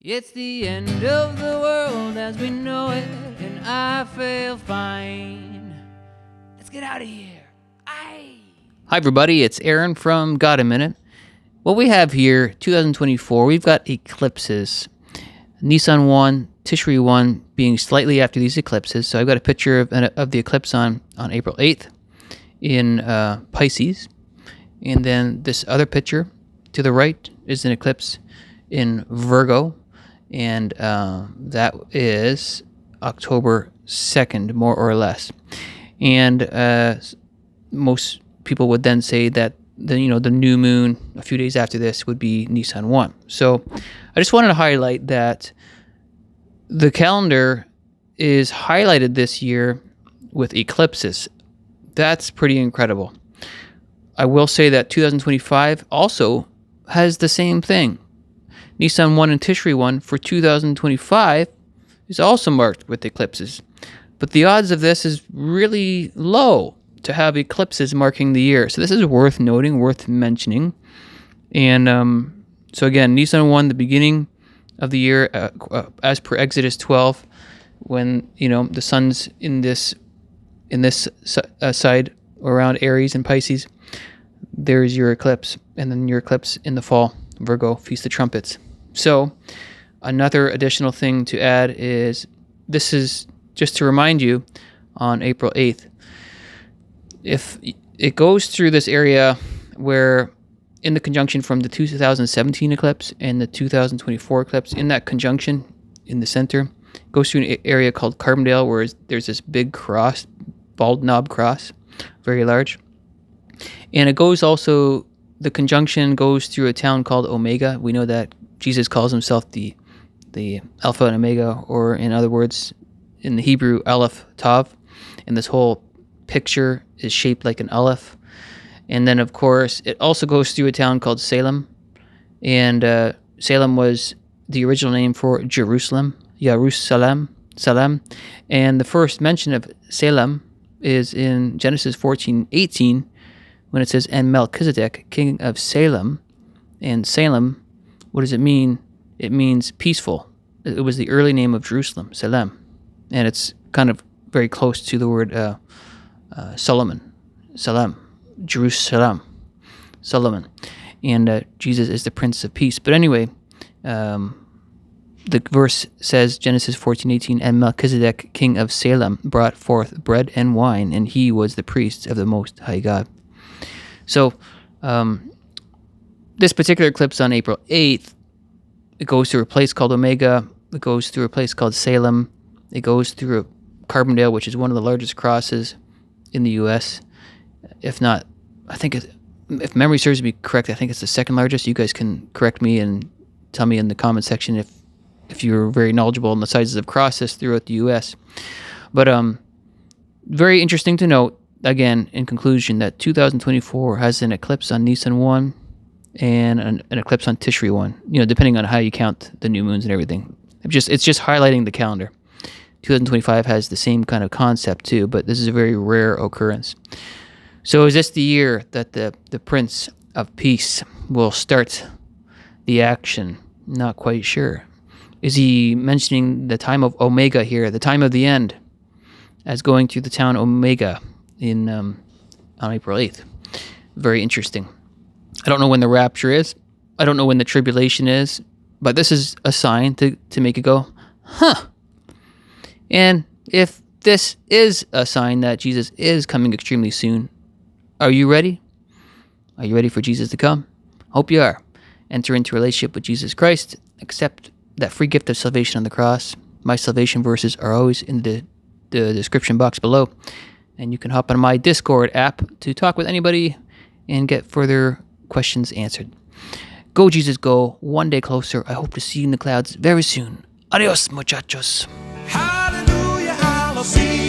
It's the end of the world as we know it, and I feel fine. Let's get out of here. Aye. Hi, everybody. It's Aaron from Got a Minute. What we have here, 2024, we've got eclipses. Nisan 1, Tishri 1 being slightly after these eclipses. So I've got a picture of the eclipse on April 8th in Pisces. And then this other picture to the right is an eclipse in Virgo. And that is October 2nd, more or less. And most people would then say that the new moon a few days after this would be Nisan 1. So I just wanted to highlight that the calendar is highlighted this year with eclipses. That's pretty incredible. I will say that 2025 also has the same thing. Nisan 1 and Tishri 1 for 2025 is also marked with eclipses. But the odds of this is really low to have eclipses marking the year. So this is worth noting, worth mentioning. And so again, Nisan 1, the beginning of the year, as per Exodus 12, when the sun's in this side around Aries and Pisces, there's your eclipse, and then your eclipse in the fall, Virgo, Feast of Trumpets. So another additional thing to add is, this is just to remind you, on April 8th, if it goes through this area where in the conjunction from the 2017 eclipse and the 2024 eclipse, in that conjunction in the center, goes through an area called Carbondale, where there's this big cross, bald knob cross, very large. And it goes also, the conjunction goes through a town called Omega. We know that Jesus calls himself the Alpha and Omega, or in other words, in the Hebrew, Aleph Tav. And this whole picture is shaped like an Aleph. And then, of course, it also goes through a town called Salem. And Salem was the original name for Jerusalem, Salam. And the first mention of Salem is in Genesis 14:18, when it says, "And Melchizedek, king of Salem." And Salem, what does it mean? It means peaceful. It was the early name of Jerusalem, Salem. And it's kind of very close to the word Solomon, Salam, Jerusalem, Solomon. And Jesus is the Prince of Peace. But anyway, the verse says, Genesis 14:18, "And Melchizedek, king of Salem, brought forth bread and wine, and he was the priest of the Most High God." So this particular eclipse on April 8th, it goes through a place called Omega. It goes through a place called Salem. It goes through Carbondale, which is one of the largest crosses in the U.S. If not, I think if memory serves me correct, I think it's the second largest. You guys can correct me and tell me in the comment section if you're very knowledgeable on the sizes of crosses throughout the U.S. But very interesting to note, again, in conclusion, that 2024 has an eclipse on Nisan 1 and an eclipse on Tishri 1, depending on how you count the new moons and everything. It's just highlighting the calendar. 2025 has the same kind of concept too, but this is a very rare occurrence. So is this the year that the Prince of Peace will start the action? Not quite sure. Is he mentioning the time of Omega here, the time of the end, as going through the town Omega on April 8th? Very interesting. I don't know when the rapture is. I don't know when the tribulation is, but this is a sign to make it go, huh. And if this is a sign that Jesus is coming extremely soon, are you ready? Are you ready for Jesus to come? Hope you are. Enter into a relationship with Jesus Christ. Accept that free gift of salvation on the cross. My salvation verses are always in the description box below. And you can hop on my Discord app to talk with anybody and get further questions answered. Go, Jesus, go. One day closer. I hope to see you in the clouds very soon. Adios, muchachos. Hallelujah, I'll see